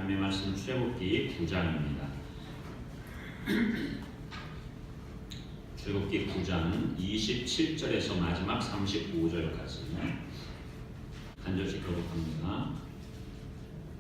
하나님의 말씀 출애굽기 9장입니다. 출애굽기 9장 27절에서 마지막 35절까지 한 절씩 교독합니다.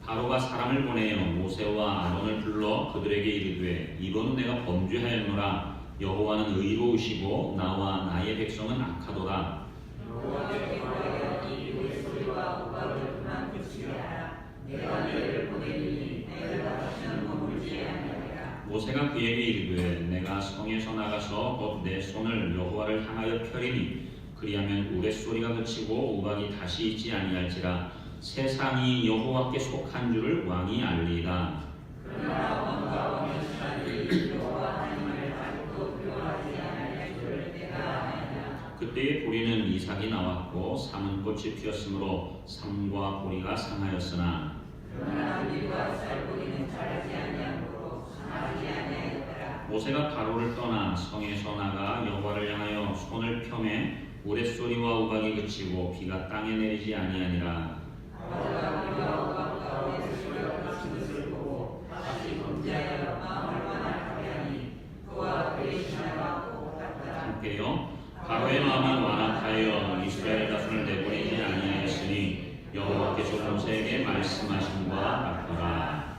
바로가 사람을 보내어 모세와 아론을 불러 그들에게 이르되 이번은 내가 범죄하였노라. 여호와는 의로우시고 나와 나의 백성은 악하도다. 여호와께 구하여 이 우레소리와 우박을 그만 그치게 하라. 내가 너희를 보내리니 내가 다시는 머물지 아니하리라. 모세가 그에게 이르되 내가 성에서 나가서 곧 내 손을 여호와를 향하여 펴리니 그리하면 우레소리가 그치고 우박이 다시 있지 아니할지라. 세상이 여호와께 속한 줄을 왕이 알리이다. 그러나 왕과 왕의 신하들이 여호와 하나님을 아직도 두려워하지 아니할 줄을 내가 아나이다. 그때에 보리는 이삭이 나왔고 삼은 꽃이 피었으므로 삼과 보리가 상하였으나 그러나 우리와 쌀뿌리는 자라지 아니하므로 상하지 아니하였더라. 모세가 바로를 떠나 성에서 나가 여호와를 향하여 손을 펴매 우레소리와 우박이 그치고 비가 땅에 내리지 아니하니라. 바로가 우리와 우박과 우레소리가 그친 것을 보고 다시 범죄하여 마음을 완악하게 하니 그와 그의 신하가 똑같더라. 함께요. 바로의 마음이 완악하여 이스라엘 자손을 내보내지 아니하였으니 여호와께서 모세에게 말씀하신 바 같더라.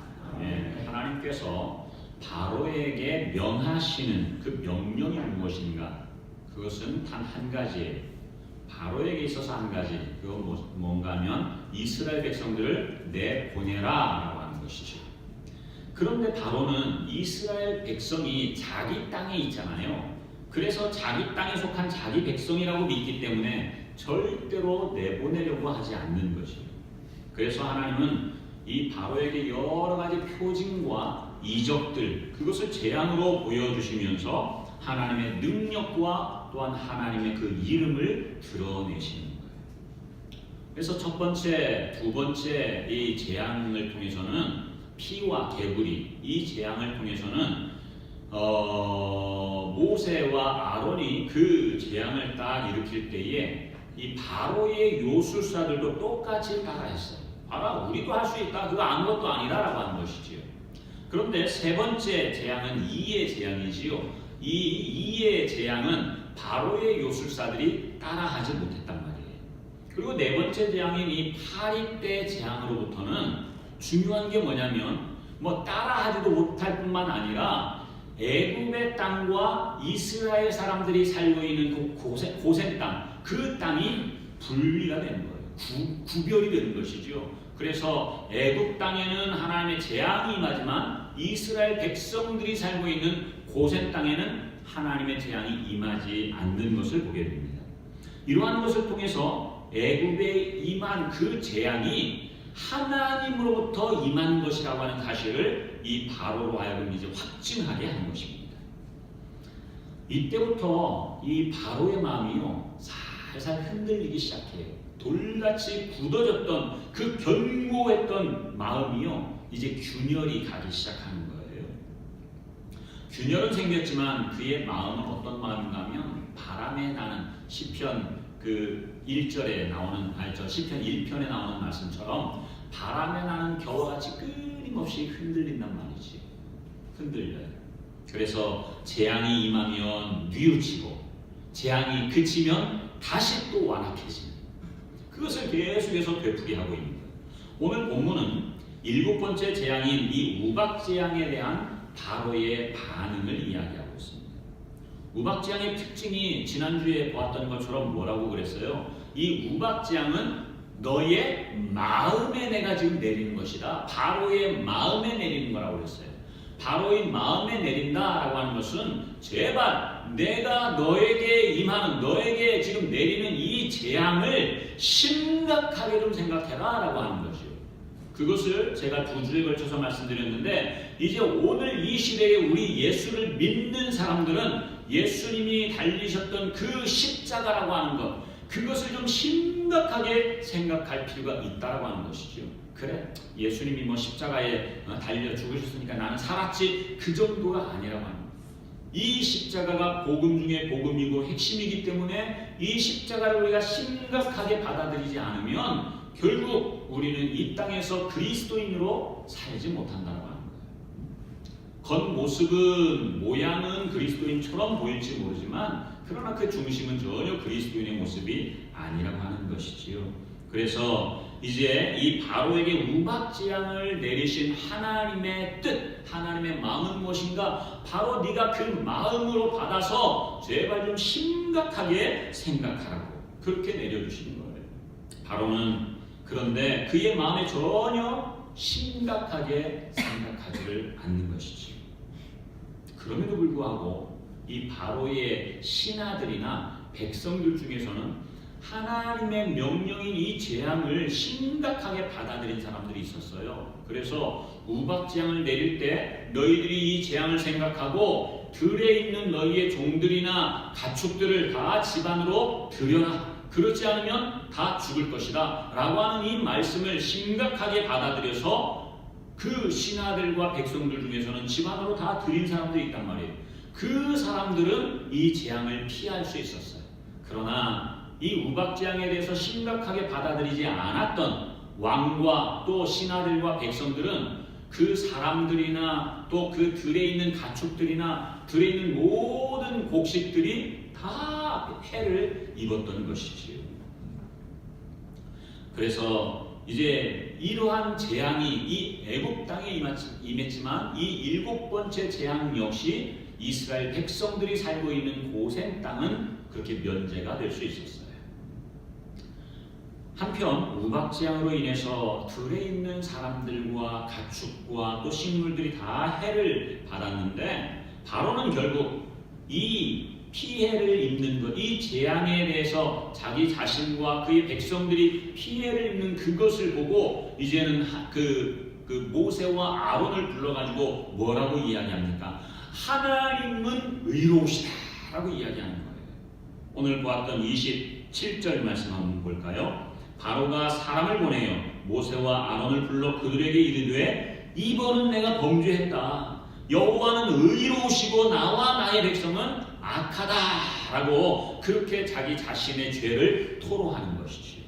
하나님께서 바로에게 명하시는 그 명령이 무엇인가? 그것은 단 한 가지예요. 바로에게 있어서 한 가지. 그건 뭔가 하면 이스라엘 백성들을 내보내라 라고 하는 것이죠. 그런데 바로는 이스라엘 백성이 자기 땅에 있잖아요. 그래서 자기 땅에 속한 자기 백성이라고 믿기 때문에 절대로 내보내려고 하지 않는 것이에요. 그래서 하나님은 이 바로에게 여러 가지 표징과 이적들, 그것을 재앙으로 보여주시면서 하나님의 능력과 또한 하나님의 그 이름을 드러내시는 거예요. 그래서 첫 번째, 두 번째 이 재앙을 통해서는 피와 개구리, 이 재앙을 통해서는 모세와 아론이 그 재앙을 딱 일으킬 때에 이 바로의 요술사들도 똑같이 따라했어요. 봐라, 우리도 할 수 있다. 그거 아무것도 아니다라고 하는 것이지요. 그런데 세 번째 재앙은 이의 재앙이지요. 이 이의 재앙은 바로의 요술사들이 따라하지 못했단 말이에요. 그리고 네 번째 재앙인 이 파리 때 재앙으로부터는 중요한 게 뭐냐면 따라하지도 못할 뿐만 아니라 애굽의 땅과 이스라엘 사람들이 살고 있는 그 고센 땅, 그 땅이 분리가 되는 거예요. 구별이 되는 것이죠. 그래서 애굽 땅에는 하나님의 재앙이 임하지만 이스라엘 백성들이 살고 있는 고센 땅에는 하나님의 재앙이 임하지 않는 것을 보게 됩니다. 이러한 것을 통해서 애굽에 임한 그 재앙이 하나님으로부터 임한 것이라고 하는 사실을 이 바로로 하여금 이제 확증하게 하는 것입니다. 이때부터 이 바로의 마음이요 살살 흔들리기 시작해요. 돌같이 굳어졌던 그 견고했던 마음이요 이제 균열이 가기 시작하는 거예요. 균열은 생겼지만 그의 마음은 어떤 마음인가 하면 바람에 나는 시편 그 1절에 나오는 시편 1편에 나오는 말씀처럼 바람에 나는 겨와 같이 끊임없이 흔들린단 말이지. 흔들려요. 그래서 재앙이 임하면 뉘우치고 재앙이 그치면 다시 또 완악해지는 그것을 계속해서 되풀이하고 있는 거예요. 오늘 본문은 7번째 재앙인 이 우박재앙에 대한 바로의 반응을 이야기하고 있습니다. 우박재앙의 특징이 지난주에 보았던 것처럼 뭐라고 그랬어요? 이 우박재앙은 너의 마음에 내가 지금 내리는 것이다. 바로의 마음에 내리는 거라고 그랬어요. 바로의 마음에 내린다라고 하는 것은 제발 내가 너에게 임하는 너에게 지금 내리는 이 재앙을 심각하게 좀 생각해라 라고 하는 것이요. 그것을 제가 2주에 걸쳐서 말씀드렸는데 이제 오늘 이 시대에 우리 예수를 믿는 사람들은 예수님이 달리셨던 그 십자가라고 하는 것 그것을 좀 심각하게 생각할 필요가 있다라고 하는 것이죠. 그래 예수님이 십자가에 달려 죽으셨으니까 나는 살았지 그 정도가 아니라고 하는 거예요. 이 십자가가 복음 중에 복음이고 핵심이기 때문에 이 십자가를 우리가 심각하게 받아들이지 않으면 결국 우리는 이 땅에서 그리스도인으로 살지 못한다고 하는 거예요. 겉모습은 모양은 그리스도인처럼 보일지 모르지만 그러나 그 중심은 전혀 그리스도인의 모습이 아니라고 하는 것이지요. 그래서 이제 이 바로에게 우박재앙을 내리신 하나님의 뜻, 하나님의 마음은 무엇인가? 바로 네가 그 마음으로 받아서 제발 좀 심각하게 생각하라고 그렇게 내려주시는 거예요. 바로는 그런데 그의 마음에 전혀 심각하게 생각하지를 않는 것이지. 그럼에도 불구하고 이 바로의 신하들이나 백성들 중에서는 하나님의 명령인 이 재앙을 심각하게 받아들인 사람들이 있었어요. 그래서 우박재앙을 내릴 때 너희들이 이 재앙을 생각하고 들에 있는 너희의 종들이나 가축들을 다 집 안으로 들여라. 그렇지 않으면 다 죽을 것이다 라고 하는 이 말씀을 심각하게 받아들여서 그 신하들과 백성들 중에서는 집 안으로 다 들인 사람들이 있단 말이에요. 그 사람들은 이 재앙을 피할 수 있었어요. 그러나 이 우박재앙에 대해서 심각하게 받아들이지 않았던 왕과 또 신하들과 백성들은 그 사람들이나 또 그 들에 있는 가축들이나 들에 있는 모든 곡식들이 다 해를 입었던 것이지요. 그래서 이제 이러한 재앙이 이 애굽 땅에 임했지만 이 7번째 재앙 역시 이스라엘 백성들이 살고 있는 고센 땅은 그렇게 면제가 될 수 있었어요. 한편 우박재앙으로 인해서 들에 있는 사람들과 가축과 또 식물들이 다 해를 받았는데 바로는 결국 이 피해를 입는 것, 이 재앙에 대해서 자기 자신과 그의 백성들이 피해를 입는 그것을 보고 이제는 그 모세와 아론을 불러가지고 뭐라고 이야기합니까? 하나님은 의로우시다라고 이야기하는 거예요. 오늘 보았던 27절 말씀 한번 볼까요? 바로가 사람을 보내어 모세와 아론을 불러 그들에게 이르되 이번은 내가 범죄했다. 여호와는 의로우시고 나와 나의 백성은 악하다라고 그렇게 자기 자신의 죄를 토로하는 것이지.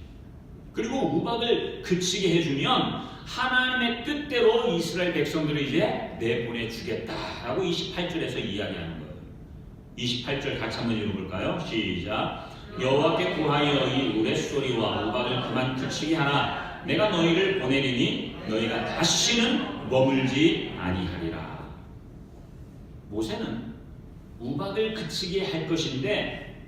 그리고 우박을 그치게 해주면 하나님의 뜻대로 이스라엘 백성들을 이제 내보내 주겠다라고 28절에서 이야기하는 거예요. 28절 같이 한번 읽어볼까요? 시작. 여호와께 구하여 이 우레소리와 우박을 그만 그치게 하라. 내가 너희를 보내리니 너희가 다시는 머물지 아니하리라. 모세는 우박을 그치게 할 것인데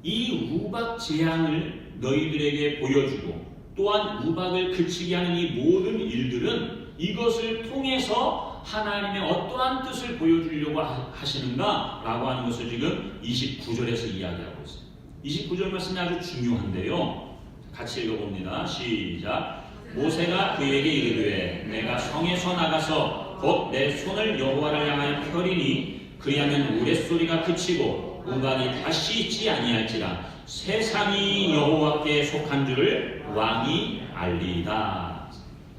이 우박 재앙을 너희들에게 보여주고 또한 우박을 그치게 하는 이 모든 일들은 이것을 통해서 하나님의 어떠한 뜻을 보여주려고 하시는가 라고 하는 것을 지금 29절에서 이야기하고 있어요. 29절 말씀이 아주 중요한데요. 같이 읽어봅니다. 시작. 모세가 그에게 이르되 내가 성에서 나가서 곧 내 손을 여호와를 향하여 펴리니 그리하면 우레소리가 그치고 우박이 다시 있지 아니할지라 세상이 여호와께 속한 줄을 왕이 알리이다.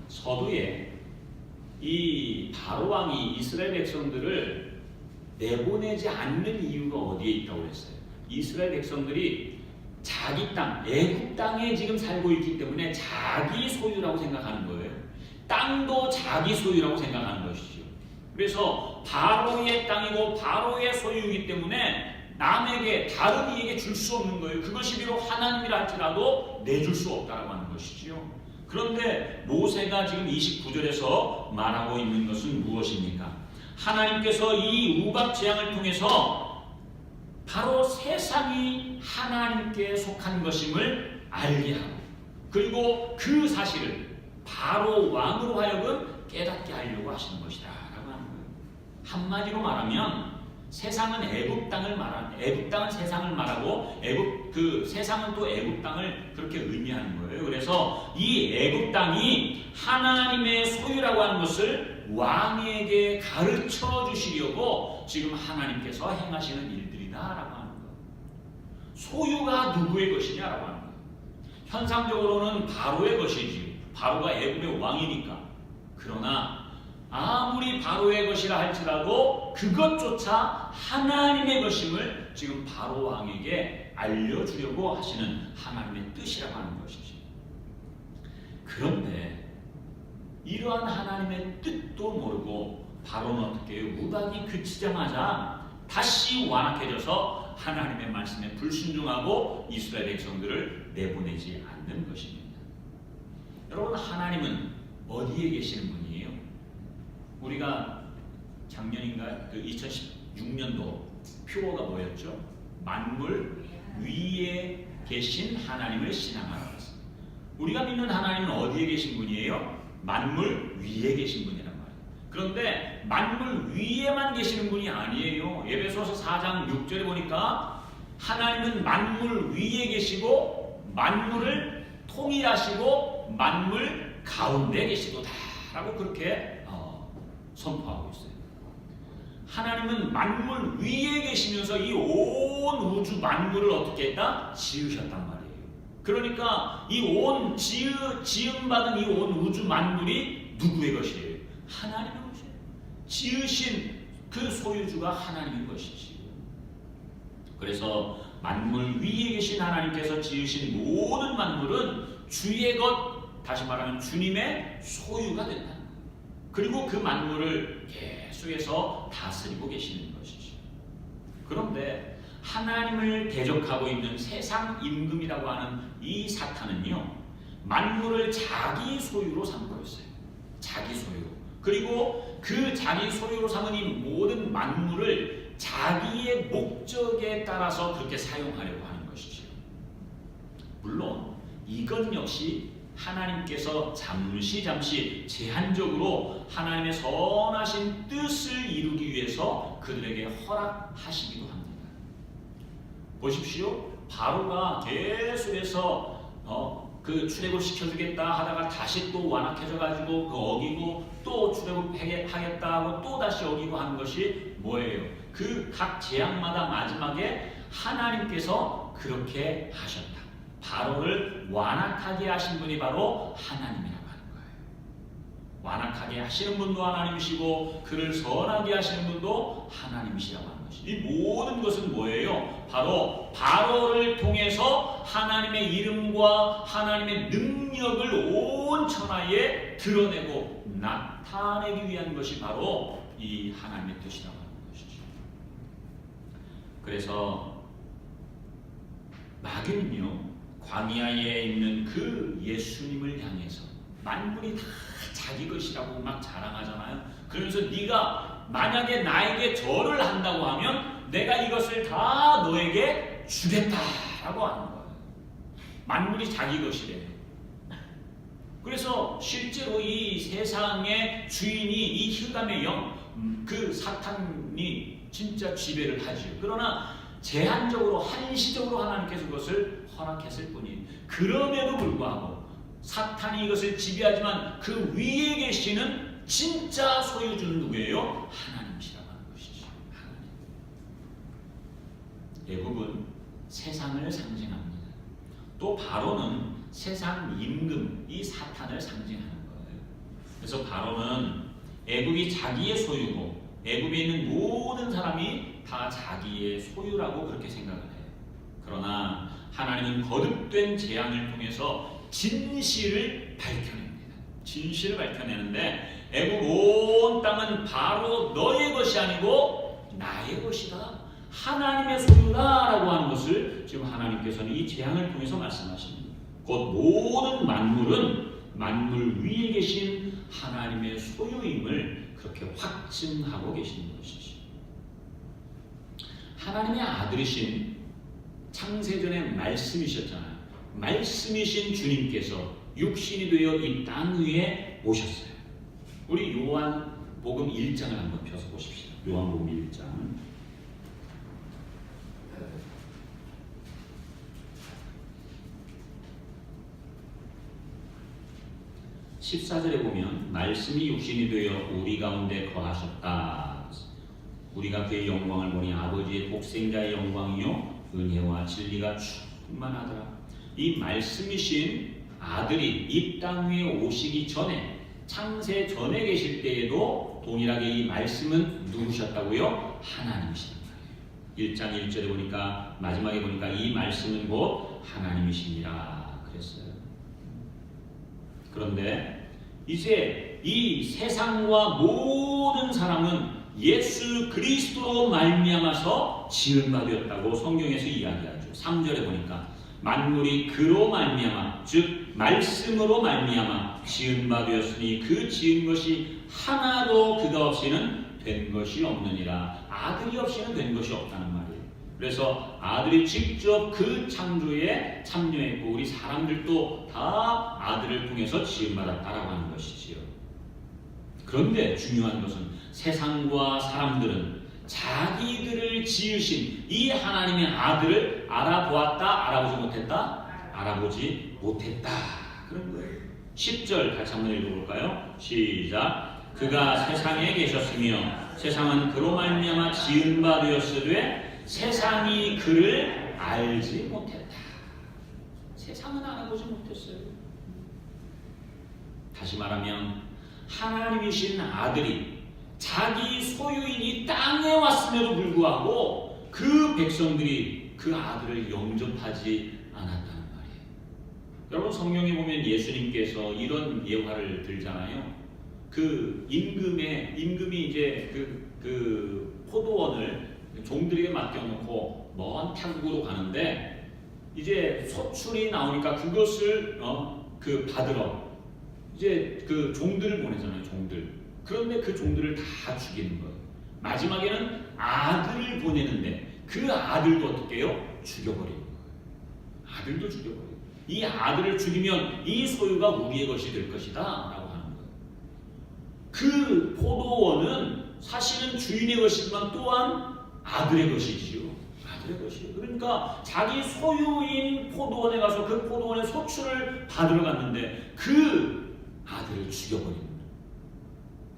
서두에 이 바로 왕이 이스라엘 백성들을 내보내지 않는 이유가 어디에 있다고 했어요? 이스라엘 백성들이 자기 땅, 애굽 땅에 지금 살고 있기 때문에 자기 소유라고 생각하는 거예요. 땅도 자기 소유라고 생각하는 것이죠. 그래서 바로의 땅이고 바로의 소유이기 때문에 남에게 다른 이에게 줄 수 없는 거예요. 그것이 비록 하나님이라 할지라도 내줄 수 없다라고 하는 것이지요. 그런데 모세가 지금 29절에서 말하고 있는 것은 무엇입니까? 하나님께서 이 우박 재앙을 통해서 바로 세상이 하나님께 속한 것임을 알게 하고 그리고 그 사실을 바로 왕으로 하여금 깨닫게 하려고 하시는 것이다 라고 하는 거예요. 한마디로 말하면 세상은 애굽 땅을 말하는, 애굽 땅은 세상을 말하고 세상은 또 애굽 땅을 그렇게 의미하는 거예요. 그래서 이 애굽 땅이 하나님의 소유라고 하는 것을 왕에게 가르쳐 주시려고 지금 하나님께서 행하시는 일들이다라고 하는 거예요. 소유가 누구의 것이냐라고 하는 거예요. 현상적으로는 바로의 것이지. 바로가 애굽의 왕이니까. 그러나 아무리 바로의 것이라 할지라도 그것조차 하나님의 것임을 지금 바로 왕에게 알려주려고 하시는 하나님의 뜻이라고 하는 것이지. 그런데 이러한 하나님의 뜻도 모르고 바로는 어떻게 해요? 무박이 그치자마자 다시 완악해져서 하나님의 말씀에 불순종하고 이스라엘 백성들을 내보내지 않는 것입니다. 여러분, 하나님은 어디에 계시는 분이에요? 우리가 작년인가 그 2016년도 표어가 뭐였죠? 만물 위에 계신 하나님을 신앙하라. 우리가 믿는 하나님은 어디에 계신 분이에요? 만물 위에 계신 분이란 말이에요. 그런데 만물 위에만 계시는 분이 아니에요. 에베소서 4장 6절에 보니까 하나님은 만물 위에 계시고 만물을 통일하시고 만물 가운데 계시도다라고 그렇게 선포하고 있어요. 하나님은 만물 위에 계시면서 이 온 우주 만물을 어떻게 했다? 지으셨단 말이에요. 그러니까 이 온 지음받은 이 온 우주 만물이 누구의 것이에요? 하나님의 것이에요. 지으신 그 소유주가 하나님인 것이지. 그래서 만물 위에 계신 하나님께서 지으신 모든 만물은 주의 것, 다시 말하면 주님의 소유가 된다는 거예요. 그리고 그 만물을 계속해서 다스리고 계시는 것이죠. 그런데 하나님을 대적하고 있는 세상 임금이라고 하는 이 사탄은요, 만물을 자기 소유로 삼고 있어요. 자기 소유. 그리고 그 자기 소유로 삼은 이 모든 만물을 자기의 목적에 따라서 그렇게 사용하려고 하는 것이죠. 물론 이것 역시 하나님께서 잠시 제한적으로 하나님의 선하신 뜻을 이루기 위해서 그들에게 허락하시기도 합니다. 보십시오. 바로가 계속해서 그 출애굽 시켜주겠다 하다가 다시 또 완악해져 가지고 그 어기고 또 출애굽 하겠다 하고 또 다시 어기고 하는 것이 뭐예요? 그 각 재앙마다 마지막에 하나님께서 그렇게 하셨다. 바로를 완악하게 하신 분이 바로 하나님이라고 하는 거예요. 완악하게 하시는 분도 하나님이시고 그를 선하게 하시는 분도 하나님이시라고 하는 것이죠. 이 모든 것은 뭐예요? 바로 바로를 통해서 하나님의 이름과 하나님의 능력을 온 천하에 드러내고 나타내기 위한 것이 바로 이 하나님의 뜻이라고 하는 것이죠. 그래서 마귀는요, 광야에 있는 그 예수님을 향해서 만물이 다 자기 것이라고 막 자랑하잖아요. 그러면서 네가 만약에 나에게 절을 한다고 하면 내가 이것을 다 너에게 주겠다라고 하는 거예요. 만물이 자기 것이래요. 그래서 실제로 이 세상의 주인이 이 흑암의 영, 그 사탄이 진짜 지배를 하죠. 그러나 제한적으로 한시적으로 하나님께서 그것을 허락했을 뿐이에요. 그럼에도 불구하고 사탄이 이것을 지배하지만 그 위에 계시는 진짜 소유주는 누구예요? 하나님이시라고 하는 것이죠. 하나님. 애굽은 세상을 상징합니다. 또 바로는 세상 임금, 이 사탄을 상징하는 거예요. 그래서 바로는 애굽이 자기의 소유고 애굽에 있는 모든 사람이 다 자기의 소유라고 그렇게 생각을 해요. 그러나 하나님은 거듭된 재앙을 통해서 진실을 밝혀냅니다. 진실을 밝혀내는데 애굽 온 땅은 바로 너의 것이 아니고 나의 것이다. 하나님의 소유다라고 하는 것을 지금 하나님께서는 이 재앙을 통해서 말씀하십니다. 곧 모든 만물은 만물 위에 계신 하나님의 소유임을 그렇게 확증하고 계시는 것이죠. 하나님의 아들이신 창세전의 말씀이셨잖아요. 말씀이신 주님께서 육신이 되어 이 땅 위에 오셨어요. 우리 요한복음 1장을 한번 펴서 보십시오. 요한복음 1장 14절에 보면 말씀이 육신이 되어 우리 가운데 거하셨다. 우리가 그의 영광을 보니 아버지의 독생자의 영광이요 은혜와 진리가 충만하더라. 이 말씀이신 아들이 이 땅 위에 오시기 전에 창세 전에 계실 때에도 동일하게 이 말씀은 누구셨다고요? 하나님이시란 말이에요. 1장 1절에 보니까 마지막에 보니까 이 말씀은 곧 하나님이시니라 그랬어요. 그런데 이제 이 세상과 모든 사람은 예수 그리스도로 말미암아서 지은 바 되었다고 성경에서 이야기하죠. 3절에 보니까 만물이 그로 말미암아 즉 말씀으로 말미암아 지은 바 되었으니 그 지은 것이 하나도 그가 없이는 된 것이 없느니라. 아들이 없이는 된 것이 없다는 말이에요. 그래서 아들이 직접 그 창조에 참여했고 우리 사람들도 다 아들을 통해서 지음받았다라고 하는 것이지요. 그런데 중요한 것은 세상과 사람들은 자기들을 지으신 이 하나님의 아들을 알아보았다, 알아보지 못했다? 알아보지 못했다. 그런 거예요. 10절 같이 한번 읽어볼까요? 시작. 그가 세상에 계셨으며 세상은 그로 말미암아 지은 바 되었으되 세상이 그를 알지 못했다. 세상은 알아보지 못했어요. 다시 말하면 하나님이신 아들이 자기 소유인 이 땅에 왔음에도 불구하고 그 백성들이 그 아들을 영접하지 않았다는 말이에요. 여러분 성경에 보면 예수님께서 이런 예화를 들잖아요. 그 임금이 이제 그 포도원을 종들에게 맡겨놓고 먼 타국으로 가는데 이제 소출이 나오니까 그것을 받으러 이제 그 종들을 보내잖아요. 종들. 그런데 그 종들을 다 죽이는 거예요. 마지막에는 아들을 보내는데 그 아들도 어떻게 해요? 죽여버리는 거예요. 아들도 죽여버려요. 이 아들을 죽이면 이 소유가 우리의 것이 될 것이다 라고 하는 거예요. 그 포도원은 사실은 주인의 것이지만 또한 아들의 것이지요. 아들의 것이에요. 그러니까 자기 소유인 포도원에 가서 그 포도원의 소출을 받으러 갔는데 그 아들을 죽여버립니다.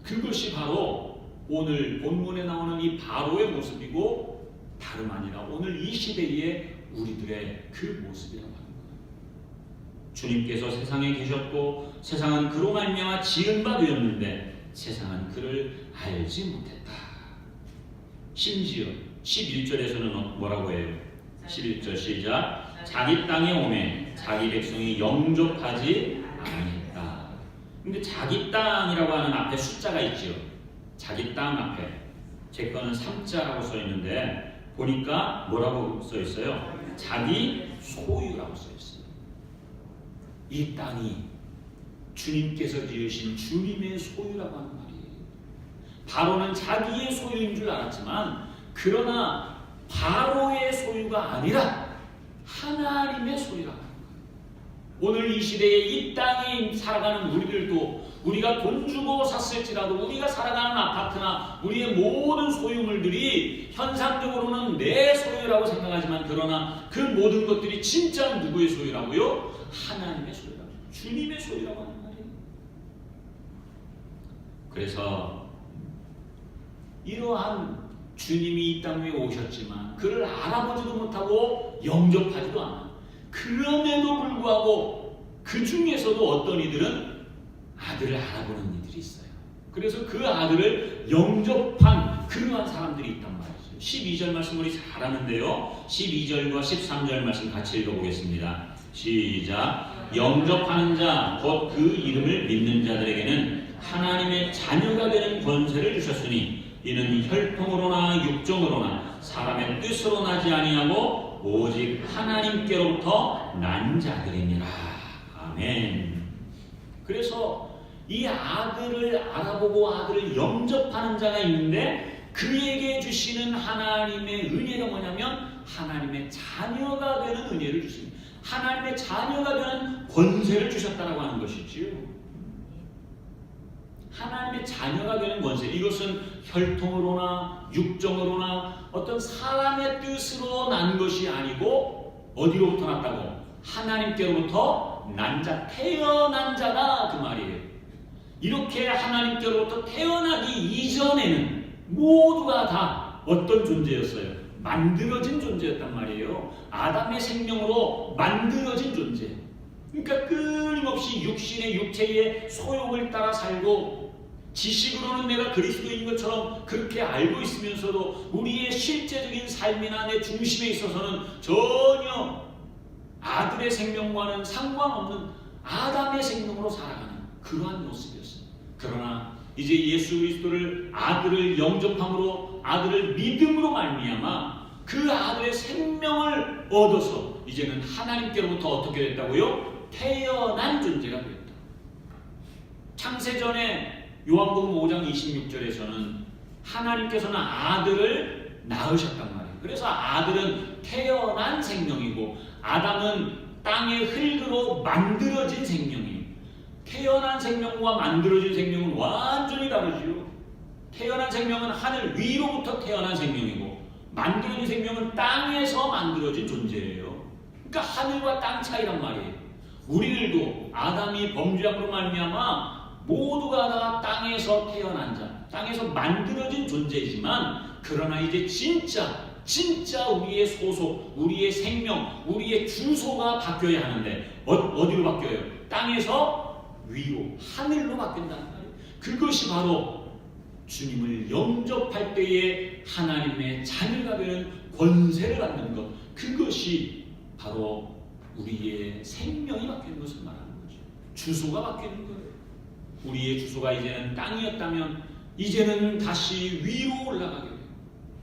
그것이 바로 오늘 본문에 나오는 이 바로의 모습이고 다름 아니라 오늘 이 시대의 우리들의 그 모습이라고 하는 거예요. 주님께서 세상에 계셨고 세상은 그로 말미암아 지은 바 되었는데 세상은 그를 알지 못했다. 심지어 11절에서는 뭐라고 해요? 11절 시작. 자기 땅에 오매 자기 백성이 영접하지 아니했다. 근데 자기 땅이라고 하는 앞에 숫자가 있죠. 자기 땅 앞에 제 거는 3자라고 써 있는데 보니까 뭐라고 써 있어요? 자기 소유라고 써 있어요. 이 땅이 주님께서 지으신 주님의 소유라고 하는 말이에요. 바로는 자기의 소유인 줄 알았지만 그러나 바로의 소유가 아니라 하나님의 소유라고 하는 거예요. 오늘 이 시대에 이 땅에 살아가는 우리들도 우리가 돈 주고 샀을지라도 우리가 살아가는 아파트나 우리의 모든 소유물들이 현상적으로는 내 소유라고 생각하지만 그러나 그 모든 것들이 진짜 누구의 소유라고요? 하나님의 소유라고, 주님의 소유라고 하는 말이에요. 그래서 이러한 주님이 이 땅 위에 오셨지만 그를 알아보지도 못하고 영접하지도 않아. 그럼에도 불구하고 그 중에서도 어떤 이들은 아들을 알아보는 이들이 있어요. 그래서 그 아들을 영접한 그러한 사람들이 있단 말이죠. 12절 말씀 우리 잘 아는데요. 12절과 13절 말씀 같이 읽어보겠습니다. 시작. 영접하는 자 곧 그 이름을 믿는 자들에게는 하나님의 자녀가 되는 권세를 주셨으니 이는 혈통으로나 육정으로나 사람의 뜻으로 나지 아니하고 오직 하나님께로부터 난 자들이니라. 아멘. 그래서 이 아들을 알아보고 아들을 영접하는 자가 있는데 그에게 주시는 하나님의 은혜가 뭐냐면 하나님의 자녀가 되는 은혜를 주십니다. 하나님의 자녀가 되는 권세를 주셨다라고 하는 것이지요. 하나님의 자녀가 되는 권세, 이것은 혈통으로나 육정으로나 어떤 사람의 뜻으로 난 것이 아니고 어디로부터 났다고? 하나님께로부터 난 자, 태어난 자다 그 말이에요. 이렇게 하나님께로부터 태어나기 이전에는 모두가 다 어떤 존재였어요? 만들어진 존재였단 말이에요. 아담의 생명으로 만들어진 존재. 그러니까 끊임없이 육신의 육체의 소욕을 따라 살고 지식으로는 내가 그리스도인 것처럼 그렇게 알고 있으면서도 우리의 실제적인 삶이나 내 중심에 있어서는 전혀 아들의 생명과는 상관없는 아담의 생명으로 살아가는 그러한 모습이었어요. 그러나 이제 예수 그리스도를 아들을 영접함으로 아들을 믿음으로 말미암아 그 아들의 생명을 얻어서 이제는 하나님께로부터 어떻게 됐다고요? 태어난 존재가 되었다. 창세전에 요한복음 5장 26절에서는 하나님께서는 아들을 낳으셨단 말이에요. 그래서 아들은 태어난 생명이고 아담은 땅의 흙으로 만들어진 생명이에요. 태어난 생명과 만들어진 생명은 완전히 다르지요. 태어난 생명은 하늘 위로부터 태어난 생명이고 만들어진 생명은 땅에서 만들어진 존재예요. 그러니까 하늘과 땅 차이란 말이에요. 우리들도 아담이 범죄함으로 말미암아 모두가 다 땅에서 태어난 자, 땅에서 만들어진 존재이지만 그러나 이제 진짜 우리의 소속, 우리의 생명, 우리의 주소가 바뀌어야 하는데 어디로 바뀌어요? 땅에서 위로, 하늘로 바뀐다는 말이에요. 그것이 바로 주님을 영접할 때에 하나님의 자녀가 되는 권세를 갖는 것, 그것이 바로 우리의 생명이 바뀌는 것을 말하는 거죠. 주소가 바뀌는 거예요. 우리의 주소가 이제는 땅이었다면 이제는 다시 위로 올라가게 돼요.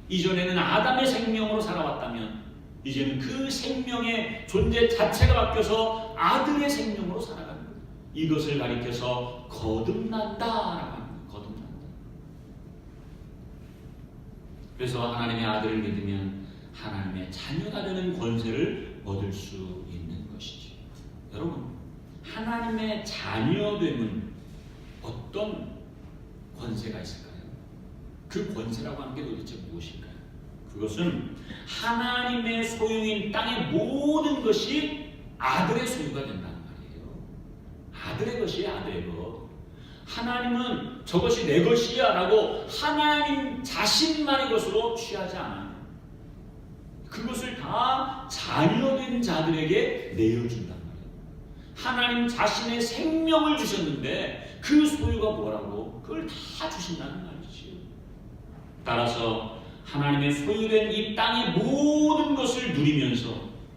이전에는 아담의 생명으로 살아왔다면 이제는 그 생명의 존재 자체가 바뀌어서 아들의 생명으로 살아가는 거예요. 이것을 가리켜서 거듭난다라고 합니다. 거듭난다. 그래서 하나님의 아들을 믿으면 하나님의 자녀가 되는 권세를 얻을 수 있는 것이죠. 여러분, 하나님의 자녀됨은 어떤 권세가 있을까요? 그 권세라고 하는 게 도대체 무엇일까요? 그것은 하나님의 소유인 땅의 모든 것이 아들의 소유가 된다는 말이에요. 아들의 것이 아들의 것. 하나님은 저것이 내 것이야 라고 하나님 자신만의 것으로 취하지 않아요. 그것을 다 자녀된 자들에게 내어준단 말이에요. 하나님 자신의 생명을 주셨는데 그 소유가 뭐라고? 그걸 다 주신다는 말이지요. 따라서 하나님의 소유된 이 땅의 모든 것을 누리면서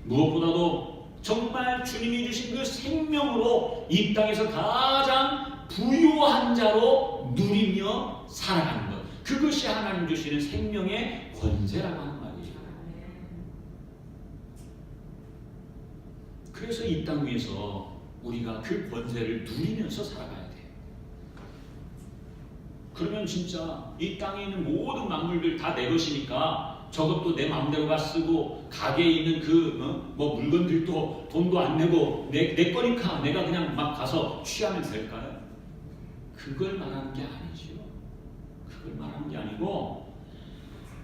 무엇보다도 정말 주님이 주신 그 생명으로 이 땅에서 가장 부유한 자로 누리며 살아가는 것, 그것이 하나님 주시는 생명의 권세라고 하는 말이죠. 그래서 이 땅 위에서 우리가 그 권세를 누리면서 살아가야 돼요. 그러면 진짜 이 땅에 있는 모든 만물들 다 내 것이니까 저것도 내 마음대로가 쓰고 가게에 있는 그 물건들도 돈도 안 내고 내 거니까 내가 그냥 막 가서 취하면 될까요? 그걸 말하는 게 아니죠. 그걸 말하는 게 아니고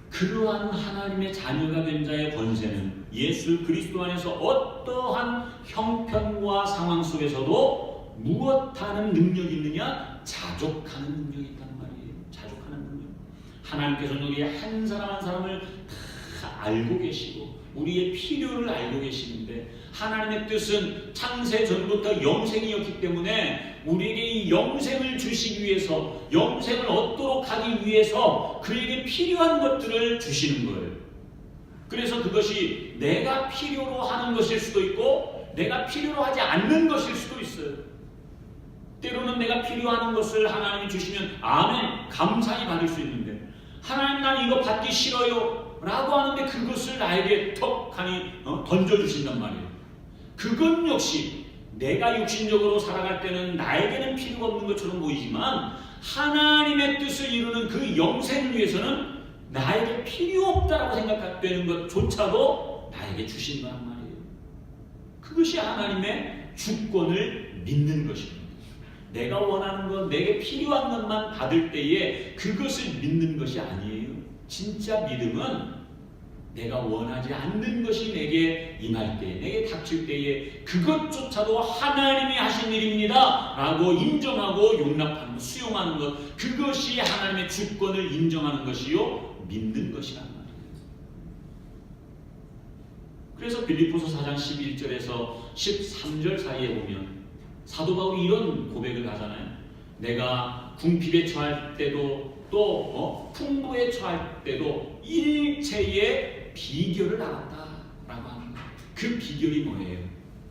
그러한 하나님의 자녀가 된 자의 권세는 예수 그리스도 안에서 어떠한 형편과 상황 속에서도 무엇하는 능력이 있느냐? 자족하는 능력이 있다는 말이에요. 자족하는 능력. 하나님께서는 우리 한 사람 한 사람을 다 알고 계시고 우리의 필요를 알고 계시는데 하나님의 뜻은 창세 전부터 영생이었기 때문에 우리에게 이 영생을 주시기 위해서 영생을 얻도록 하기 위해서 그에게 필요한 것들을 주시는 거예요. 그래서 그것이 내가 필요로 하는 것일 수도 있고 내가 필요로 하지 않는 것일 수도 있어요. 때로는 내가 필요하는 것을 하나님이 주시면 아멘 감사히 받을 수 있는데 하나님 난 이거 받기 싫어요 라고 하는데 그것을 나에게 턱하니 던져주신단 말이에요. 그건 역시 내가 육신적으로 살아갈 때는 나에게는 필요가 없는 것처럼 보이지만 하나님의 뜻을 이루는 그 영생을 위해서는 나에게 필요 없다라고 생각되는 것조차도 나에게 주신다는 말이에요. 그것이 하나님의 주권을 믿는 것입니다. 내가 원하는 것, 내게 필요한 것만 받을 때에 그것을 믿는 것이 아니에요. 진짜 믿음은 내가 원하지 않는 것이 내게 임할 때, 내게 닥칠 때에 그것조차도 하나님이 하신 일입니다 라고 인정하고 용납하는 것, 수용하는 것, 그것이 하나님의 주권을 인정하는 것이요 믿는 것이란 말이에요. 그래서 빌립보서 4장 11절에서 13절 사이에 보면 사도 바울이 이런 고백을 하잖아요. 내가 궁핍에 처할 때도 또 풍부에 처할 때도 일체의 비결을 알았다라고 하는 거예요. 그 비결이 뭐예요?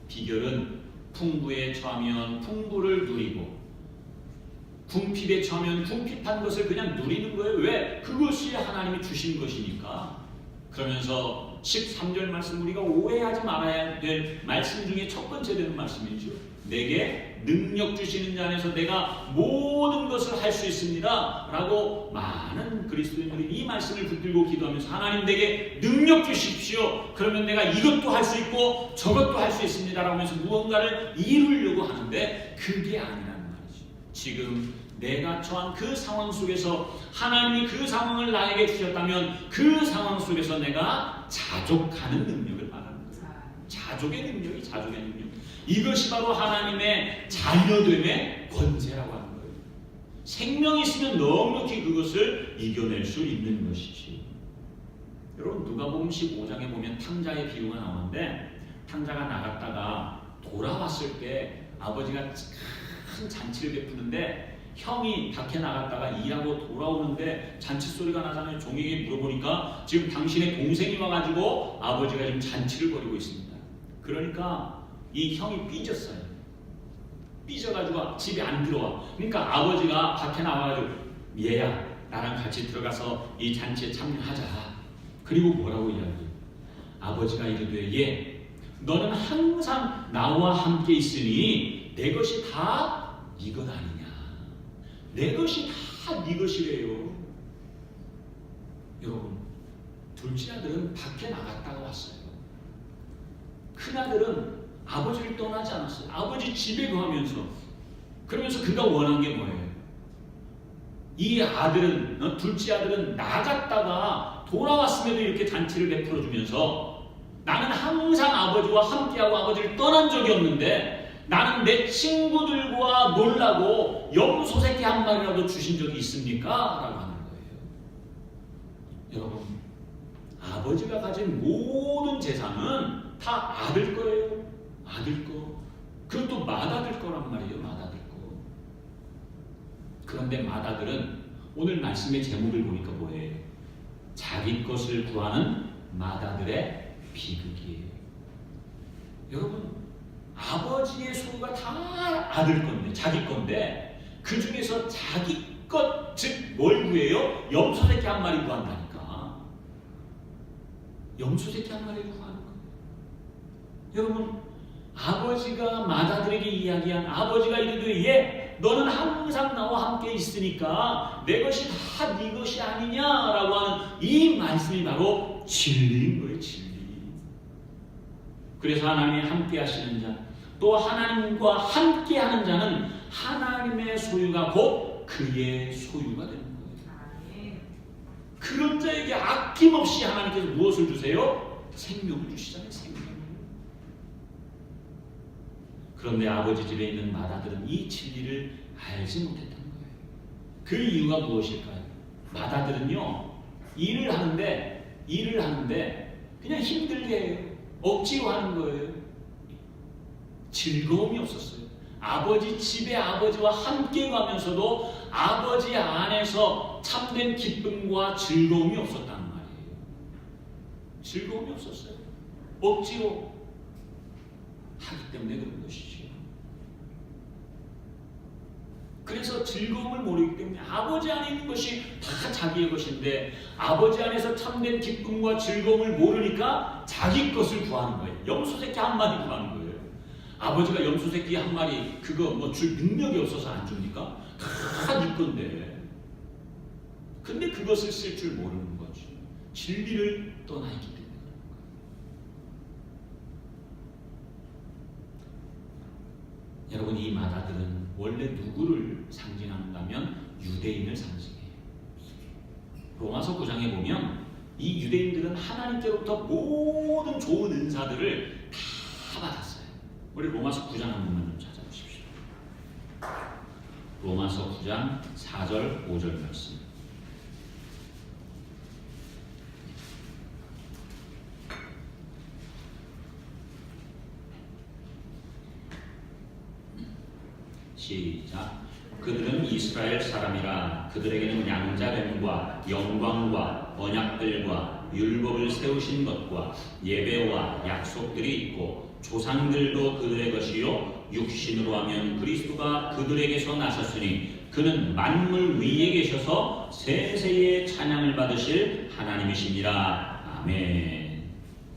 비결은 풍부에 처하면 풍부를 누리고 궁핍에 처하면 궁핍한 것을 그냥 누리는 거예요. 왜? 그것이 하나님이 주신 것이니까. 그러면서 13절 말씀, 우리가 오해하지 말아야 될 말씀 중에 첫 번째 되는 말씀이죠. 내게 능력 주시는 자 안에서 내가 모든 것을 할 수 있습니다 라고 많은 그리스도인들이 이 말씀을 붙들고 기도하면서 하나님 내게 능력 주십시오. 그러면 내가 이것도 할 수 있고 저것도 할 수 있습니다 라고 하면서 무언가를 이루려고 하는데 그게 아니라는 말이죠. 지금 내가 처한 그 상황 속에서 하나님이 그 상황을 나에게 주셨다면 그 상황 속에서 내가 자족하는 능력을 말하는 거예요. 자족의 능력이 자족의 능력. 이것이 바로 하나님의 자녀됨의 권세라고 하는 거예요. 생명이 있으면 넉넉히 그것을 이겨낼 수 있는 것이지. 여러분 누가복음 15장에 보면 탕자의 비유가 나오는데 탕자가 나갔다가 돌아왔을 때 아버지가 큰 잔치를 베푸는데 형이 밖에 나갔다가 일하고 돌아오는데 잔치 소리가 나잖아요. 종에게 물어보니까 지금 당신의 동생이 와가지고 아버지가 지금 잔치를 벌이고 있습니다. 그러니까 이 형이 삐졌어요. 삐져가지고 집에 안 들어와. 그러니까 아버지가 밖에 나와가지고 얘야 나랑 같이 들어가서 이 잔치에 참여하자. 그리고 뭐라고 이야기해요? 아버지가 이르되 얘 너는 항상 나와 함께 있으니 내 것이 다 네 것 아니냐. 내 것이 다 네 것이래요. 여러분 둘째 아들은 밖에 나갔다가 왔어요. 큰 아들은 아버지를 떠나지 않았어요. 아버지 집에 거하면서. 그러면서 그가 원한 게 뭐예요? 이 아들은 둘째 아들은 나갔다가 돌아왔음에도 이렇게 잔치를 베풀어 주면서 나는 항상 아버지와 함께하고 아버지를 떠난 적이 없는데 나는 내 친구들과 놀라고 염소 새끼 한 마리라도 주신 적이 있습니까? 라고 하는 거예요. 여러분 아버지가 가진 모든 재산은 다 아들 거예요. 아들 거. 그것도 맏아들 거란 말이에요. 맏아들 거. 그런데 맏아들은 오늘 말씀의 제목을 보니까 뭐예요? 자기 것을 구하는 맏아들의 비극이에요. 여러분 아버지의 소유가 다 아들 건데 자기 건데 그 중에서 자기 것 즉 뭘 구해요? 염소 새끼 한 마리 구한다니까. 염소 새끼 한 마리를 구하는 거예요. 여러분 아버지가 맏아들에게 이야기한 아버지가 이르되 얘 너는 항상 나와 함께 있으니까 내 것이 다 네 것이 아니냐라고 하는 이 말씀이 바로 진리인 거예요. 진리. 그래서 하나님이 함께 하시는 자 또 하나님과 함께 하는 자는 하나님의 소유가 곧 그의 소유가 되는 거예요. 그런 자에게 아낌없이 하나님께서 무엇을 주세요? 생명을 주시잖아요. 생명을. 그런데 아버지 집에 있는 맏아들은 이 진리를 알지 못했던 거예요. 그 이유가 무엇일까요? 맏아들은요 일을 하는데 그냥 힘들게 해요. 억지로 하는 거예요. 즐거움이 없었어요. 아버지 집에 아버지와 함께 가면서도 아버지 안에서 참된 기쁨과 즐거움이 없었다는 말이에요. 즐거움이 없었어요. 억지로 하기 때문에 그런 것이죠. 그래서 즐거움을 모르기 때문에 아버지 안에 있는 것이 다 자기의 것인데 아버지 안에서 참된 기쁨과 즐거움을 모르니까 자기 것을 구하는 거예요. 염소 새끼 한 마리 구하는 거예요. 아버지가 염소 새끼 한 마리 그거 뭐 줄 능력이 없어서 안 줍니까? 다 네 건데. 근데 그것을 쓸 줄 모르는 거죠. 진리를 떠나 있기 때문에. 여러분 이 맏아들은 원래 누구를 상징하는가 하면 유대인을 상징해요. 로마서 9장에 보면 이 유대인들은 하나님께로부터 모든 좋은 은사들을 다 받았어요. 우리 로마서 9장 한 번만 좀 찾아보십시오. 로마서 9장 4절 5절 말씀. 시작. 그들은 이스라엘 사람이라 그들에게는 양자됨과 영광과 언약들과 율법을 세우신 것과 예배와 약속들이 있고 조상들도 그들의 것이요 육신으로 하면 그리스도가 그들에게서 나셨으니 그는 만물 위에 계셔서 세세의 찬양을 받으실 하나님이시니라. 아멘.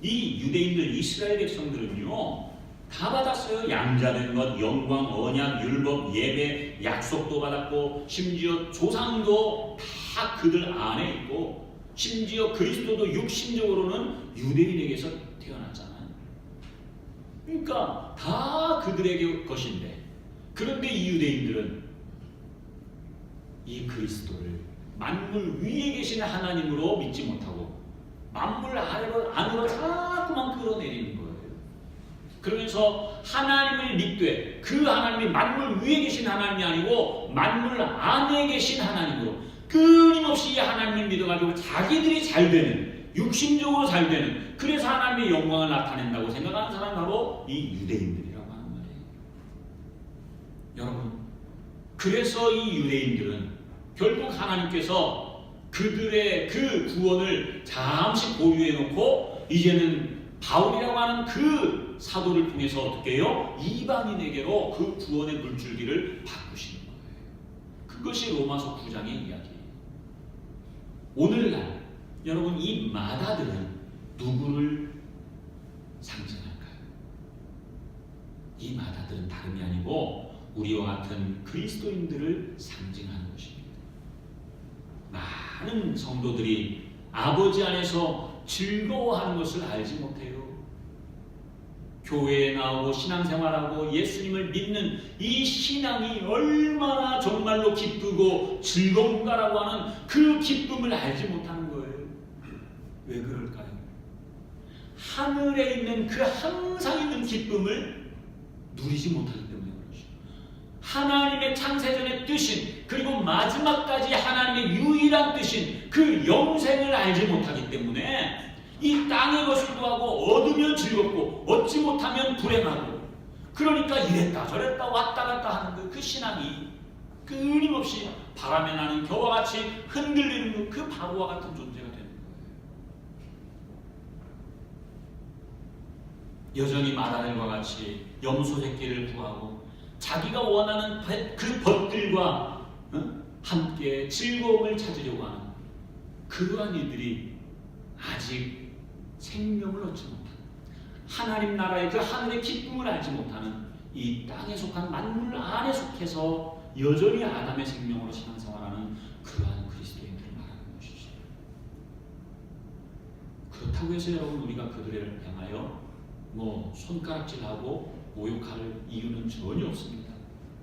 이 유대인들 이스라엘 백성들은요 다 받았어요. 양자된 것, 영광, 언약, 율법, 예배, 약속도 받았고 심지어 조상도 다 그들 안에 있고 심지어 그리스도도 육신적으로는 유대인에게서 태어났잖아요. 그러니까 다 그들에게 것인데 그런데 이 유대인들은 이 그리스도를 만물 위에 계신 하나님으로 믿지 못하고 만물 안으로 자꾸만 끌어내리는 거예요. 그러면서 하나님을 믿되 그 하나님이 만물 위에 계신 하나님이 아니고 만물 안에 계신 하나님으로 끊임없이 이 하나님을 믿어가지고 자기들이 잘 되는 육신적으로 잘 되는 그래서 하나님의 영광을 나타낸다고 생각하는 사람이 바로 이 유대인들이라고 하는 말이에요. 여러분 그래서 이 유대인들은 결국 하나님께서 그들의 그 구원을 잠시 보유해 놓고 이제는 바울이라고 하는 그 사도를 통해서 어떻게 해요? 이방인에게로 그 구원의 물줄기를 바꾸시는 거예요. 그것이 로마서 9장의 이야기예요. 오늘날 여러분 이 마다들은 누구를 상징할까요? 이 마다들은 다름이 아니고 우리와 같은 그리스도인들을 상징하는 것입니다. 많은 성도들이 아버지 안에서 즐거워하는 것을 알지 못해요. 교회에 나오고 신앙생활하고 예수님을 믿는 이 신앙이 얼마나 정말로 기쁘고 즐거운가라고 하는 그 기쁨을 알지 못하는 거예요. 왜 그럴까요? 하늘에 있는 그 항상 있는 기쁨을 누리지 못하기 때문에 그렇죠. 하나님의 창세전의 뜻인 그리고 마지막까지 하나님의 유일한 뜻인 그 영생을 알지 못하기 때문에 이 땅의 것을 구하고 얻으면 즐겁고 얻지 못하면 불행하고 그러니까 이랬다 저랬다 왔다 갔다 하는 그 신앙이 끊임없이 바람에 나는 겨와 같이 흔들리는 그 바보와 같은 존재가 되는 거예요. 여전히 마다들과 같이 염소 새끼를 구하고 자기가 원하는 그 벗들과 함께 즐거움을 찾으려고 하는 그러한 이들이 아직 생명을 얻지 못하는 하나님 나라의 그 하늘의 기쁨을 알지 못하는 이 땅에 속한 만물 안에 속해서 여전히 아담의 생명으로 신앙생활하는 그러한 그리스도인들을 말하는 것이죠. 그렇다고 해서 여러분 우리가 그들을 향하여 손가락질하고 모욕할 이유는 전혀 없습니다.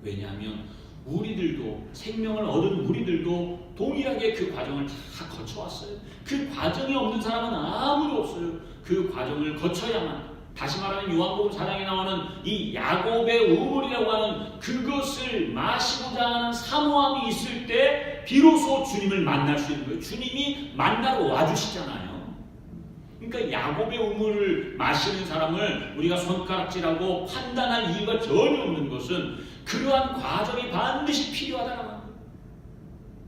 왜냐하면 우리들도 생명을 얻은 우리들도 동일하게 그 과정을 다 거쳐왔어요. 그 과정이 없는 사람은 아무도 없어요. 그 과정을 거쳐야만 다시 말하면 요한복음 4장에 나오는 이 야곱의 우물이라고 하는 그것을 마시고자 하는 사모함이 있을 때 비로소 주님을 만날 수 있는 거예요. 주님이 만나러 와주시잖아요. 그러니까 야곱의 우물을 마시는 사람을 우리가 손가락질하고 판단할 이유가 전혀 없는 것은 그러한 과정이 반드시 필요하다는 거예요.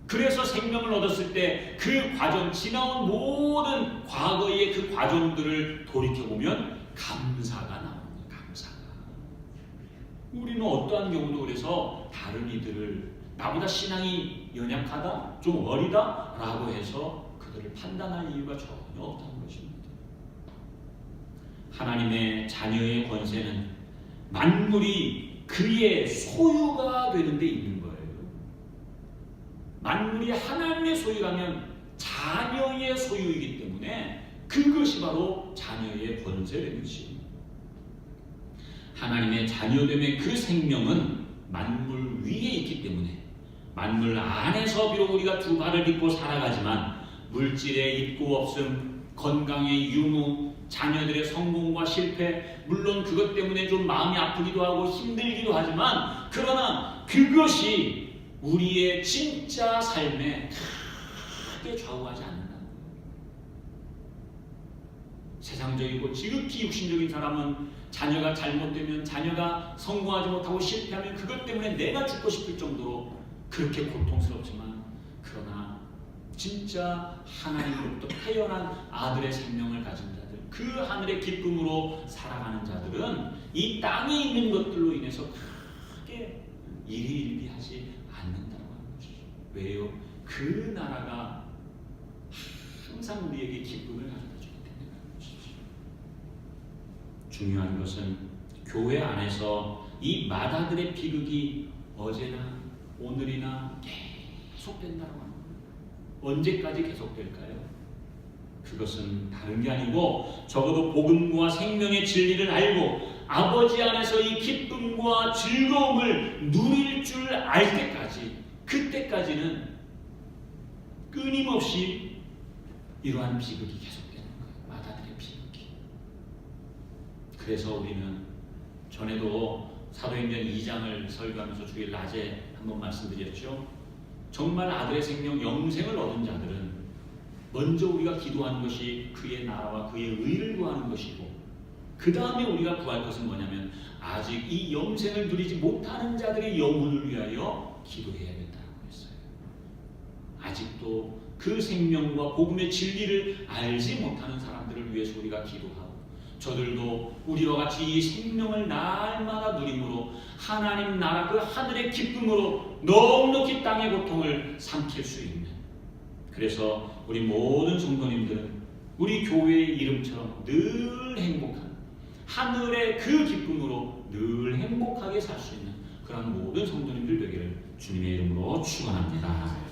그래서 생명을 얻었을 때 그 과정, 지나온 모든 과거의 그 과정들을 돌이켜보면 감사가 나옵니다. 감사가. 우리는 어떠한 경우도 그래서 다른 이들을 나보다 신앙이 연약하다, 좀 어리다 라고 해서 그들을 판단할 이유가 전혀 없다는 것입니다. 하나님의 자녀의 권세는 만물이 그의 소유가 되는 데 있는 거예요. 만물이 하나님의 소유라면 자녀의 소유이기 때문에 그것이 바로 자녀의 권세라는 것입니다. 하나님의 자녀됨의 그 생명은 만물 위에 있기 때문에 만물 안에서 비록 우리가 두 발을 딛고 살아가지만 물질의 있고 없음, 건강의 유무, 자녀들의 성공과 실패, 물론 그것 때문에 좀 마음이 아프기도 하고 힘들기도 하지만 그러나 그것이 우리의 진짜 삶에 크게 좌우하지 않는다는 거예요. 세상적이고 지극히 육신적인 사람은 자녀가 잘못되면 자녀가 성공하지 못하고 실패하면 그것 때문에 내가 죽고 싶을 정도로 그렇게 고통스럽지만 그러나 진짜 하나님으로부터 태어난 아들의 생명을 가진 자들 그 하늘의 기쁨으로 살아가는 자들은 이 땅에 있는 것들로 인해서 크게 일희일비하지 않는다고 하는 것이죠. 왜요? 그 나라가 항상 우리에게 기쁨을 가져다 주기 때문에 것이죠. 중요한 것은 교회 안에서 이 마다들의 비극이 어제나 오늘이나 계속된다고 하는 거예요. 언제까지 계속될까요? 그것은 다른 게 아니고 적어도 복음과 생명의 진리를 알고 아버지 안에서 이 기쁨과 즐거움을 누릴 줄 알 때까지, 그때까지는 끊임없이 이러한 비극이 계속되는 거예요. 마다들의 비극이. 그래서 우리는 전에도 사도행전 2장을 설교하면서 주일 낮에 한번 말씀드렸죠. 정말 아들의 생명 영생을 얻은 자들은 먼저 우리가 기도하는 것이 그의 나라와 그의 의를 구하는 것이고, 그 다음에 우리가 구할 것은 뭐냐면 아직 이 영생을 누리지 못하는 자들의 영혼을 위하여 기도해야겠다고 했어요. 아직도 그 생명과 복음의 진리를 알지 못하는 사람들을 위해서 우리가 기도하고, 저들도 우리와 같이 이 생명을 날마다 누림으로 하나님 나라 그 하늘의 기쁨으로 넉넉히 땅의 고통을 삼킬 수 있는, 그래서 우리 모든 성도님들은 우리 교회의 이름처럼 늘 행복한, 하늘의 그 기쁨으로 늘 행복하게 살 수 있는 그런 모든 성도님들 되기를 주님의 이름으로 축원합니다.